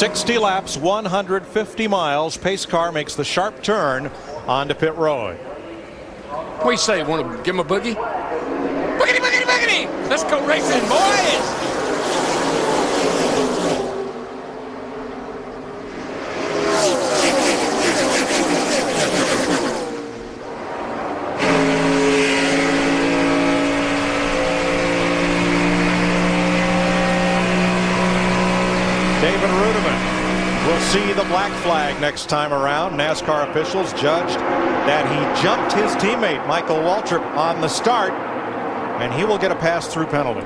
60 laps, 150 miles. Pace car makes the sharp turn onto pit road. What do you say? Want to give him a boogie? Boogity, boogity, boogity! Let's go racing, boys! David Rudiman will see the black flag next time around. NASCAR officials judged that he jumped his teammate Michael Waltrip on the start, and he will get a pass-through penalty.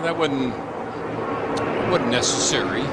That wasn't necessary.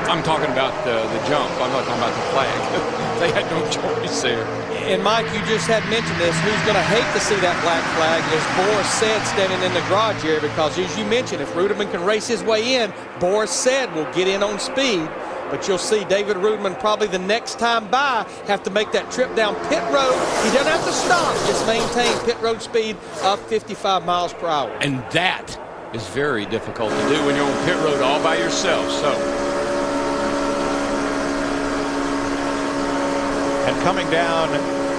I'm talking about the jump. I'm not talking about the flag. They had no choice there. And Mike, you just had mentioned this. Who's going to hate to see that black flag is Boris Said standing in the garage area, because as you mentioned, if Rudiman can race his way in, Boris Said will get in on speed. But you'll see David Rudiman probably the next time by have to make that trip down pit road. He doesn't have to stop, just maintain pit road speed of 55 miles per hour. And that is very difficult to do when you're on pit road all by yourself. So. And coming down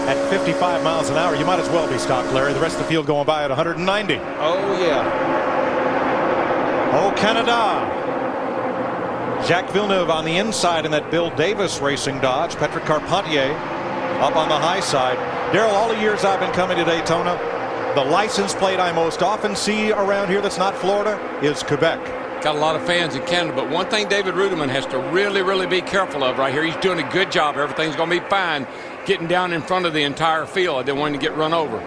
at 55 miles an hour, you might as well be stopped, Larry. The rest of the field going by at 190. Oh, yeah. Oh, Canada. Jacques Villeneuve on the inside in that Bill Davis racing Dodge. Patrick Carpentier up on the high side. Darrell, all the years I've been coming to Daytona, the license plate I most often see around here that's not Florida is Quebec. Got a lot of fans in Canada, but one thing David Rudiman has to really be careful of right here. He's doing a good job. Everything's going to be fine. Getting down in front of the entire field. I didn't want him to get run over.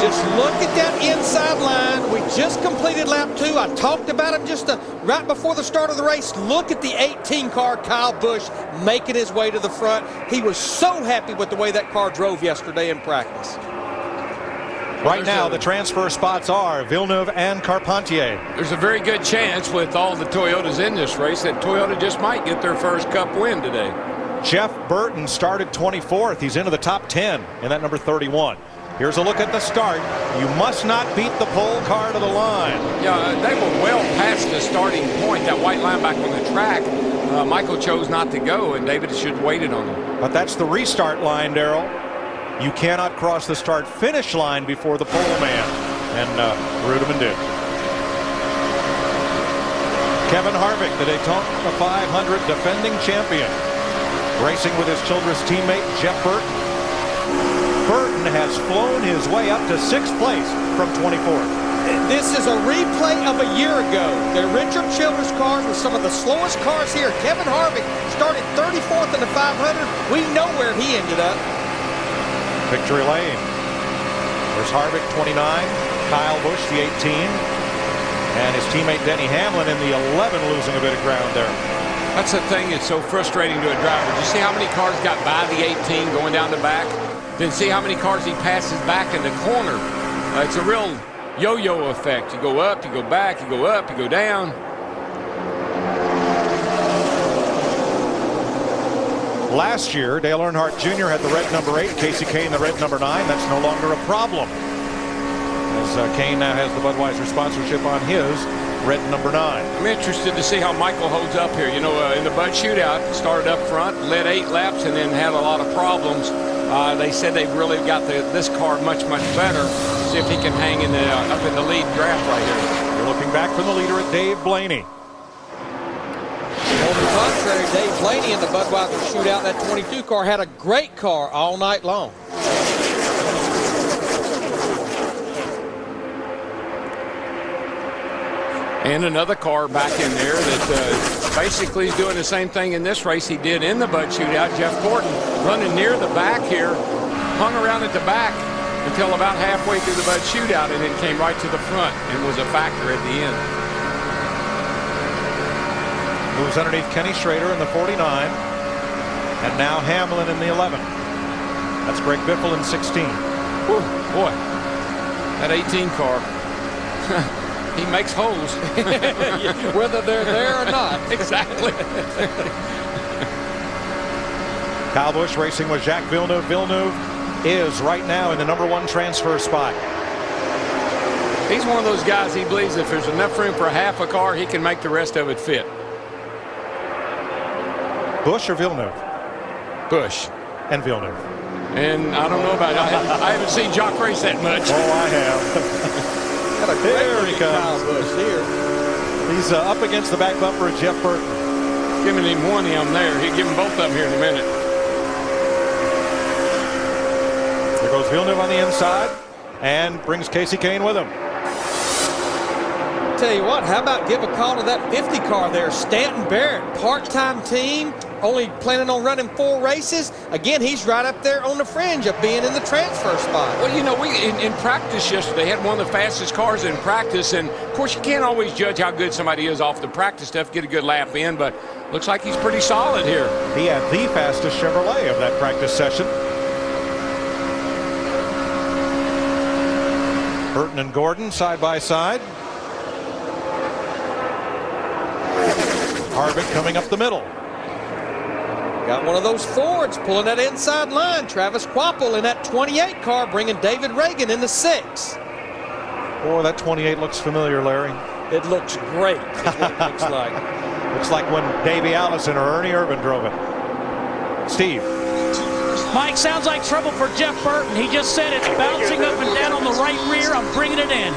Just look at that inside line. We just completed lap 2. I talked about him just right before the start of the race. Look at the 18 car, Kyle Busch, making his way to the front. He was so happy with the way that car drove yesterday in practice. Right now, the transfer spots are Villeneuve and Carpentier. There's a very good chance with all the Toyotas in this race that Toyota just might get their first Cup win today. Jeff Burton started 24th. He's into the top 10 in that number 31. Here's a look at the start. You must not beat the pole car to the line. Yeah, they were well past the starting point, that white line back on the track. Michael chose not to go, and David should have waited on him. But that's the restart line, Darrell. You cannot cross the start-finish line before the pole man, and Rudiman did. Kevin Harvick, the Daytona 500 defending champion, racing with his children's teammate Jeff Burton. Burton has flown his way up to 6th place from 24th. This is a replay of a year ago. The Richard Childress cars were some of the slowest cars here. Kevin Harvick started 34th in the 500. We know where he ended up. Victory lane. There's Harvick, 29. Kyle Busch, the 18. And his teammate Denny Hamlin in the 11, losing a bit of ground there. That's the thing that's so frustrating to a driver. Do you see how many cars got by the 18 going down the back? Then see how many cars he passes back in the corner. It's a real yo-yo effect. You go up, you go back, you go up, you go down. Last year, Dale Earnhardt Jr. had the red number 8, Casey Kane the red number 9. That's no longer a problem, as Kane now has the Budweiser sponsorship on his red number 9. I'm interested to see how Michael holds up here. You know, in the Bud Shootout, started up front, led 8 laps, and then had a lot of problems. They said they've really got this car much better. See if he can hang in up in the lead draft right here. You're looking back from the leader at Dave Blaney. On the contrary, Dave Blaney in the Budweiser Shootout, that 22 car had a great car all night long. And another car back in there that basically is doing the same thing in this race he did in the Bud Shootout. Jeff Gordon running near the back here, hung around at the back until about halfway through the Bud Shootout, and then came right to the front and was a factor at the end. Moves underneath Kenny Schrader in the 49, and now Hamlin in the 11. That's Greg Biffle in 16. Whew, boy, that 18 car. He makes holes. Whether they're there or not. Exactly. Kyle Busch racing with Jacques Villeneuve. Villeneuve is right now in the number 1 transfer spot. He's one of those guys, he believes if there's enough room for half a car, he can make the rest of it fit. Busch or Villeneuve? Busch. And Villeneuve. And I don't know about it. I haven't seen Jock race that much. Oh, I have. Got a great Here look he at comes. Kyle Busch here. He's up against the back bumper of Jeff Burton. Giving him one of them there. He'll give him both of them here in a minute. There goes Villeneuve on the inside and brings Casey Kane with him. Tell you what, how about give a call to that 50 car there, Stanton Barrett, part-time team, only planning on running 4 races. Again, he's right up there on the fringe of being in the transfer spot. Well, you know, we in practice yesterday had one of the fastest cars in practice, and of course you can't always judge how good somebody is off the practice stuff, get a good lap in, but looks like he's pretty solid here. He had the fastest Chevrolet of that practice session. Burton and Gordon side by side. Harvick coming up the middle. Got one of those Fords pulling that inside line. Travis Quapple in that 28 car bringing David Reagan in the 6. Boy, that 28 looks familiar, Larry. It looks great, is what it looks like. Looks like when Davey Allison or Ernie Irvin drove it. Steve. Mike, sounds like trouble for Jeff Burton. He just said it's bouncing up and down on the right rear. I'm bringing it in.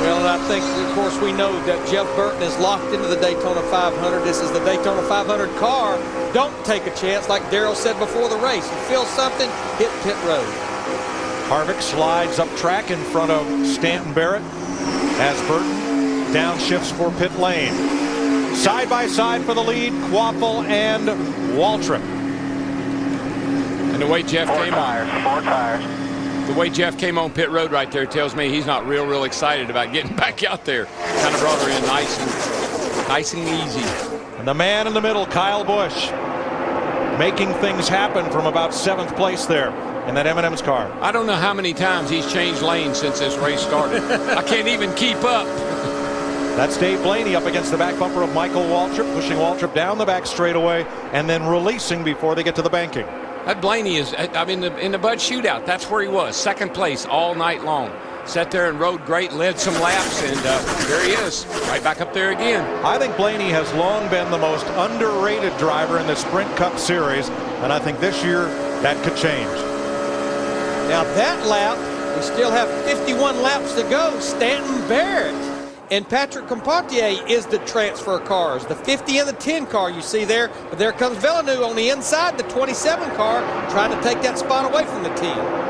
Well, and I think, of course, we know that Jeff Burton is locked into the Daytona 500. This is the Daytona 500 car. Don't take a chance, like Darrell said before the race. You feel something, hit pit road. Harvick slides up track in front of Stanton Barrett as Burton downshifts for pit lane. Side by side for the lead, Quapple and Waltrip. And the way Jeff came on. 4 tires. The way Jeff came on pit road right there tells me he's not real excited about getting back out there. Kind of brought her in nice and easy. And the man in the middle, Kyle Busch, making things happen from about 7th place there in that M&M's car. I don't know how many times he's changed lanes since this race started. I can't even keep up. That's Dave Blaney up against the back bumper of Michael Waltrip, pushing Waltrip down the back straightaway and then releasing before they get to the banking. That Blaney is, I mean, in the Bud shootout, that's where he was. 2nd place all night long. Sat there and rode great, led some laps, and there he is, right back up there again. I think Blaney has long been the most underrated driver in the Sprint Cup Series, and I think this year that could change. Now that lap, we still have 51 laps to go. Stanton Barrett and Patrick Compartier is the transfer cars. The 50 and the 10 car you see there. But there comes Villeneuve on the inside, the 27 car, trying to take that spot away from the 10.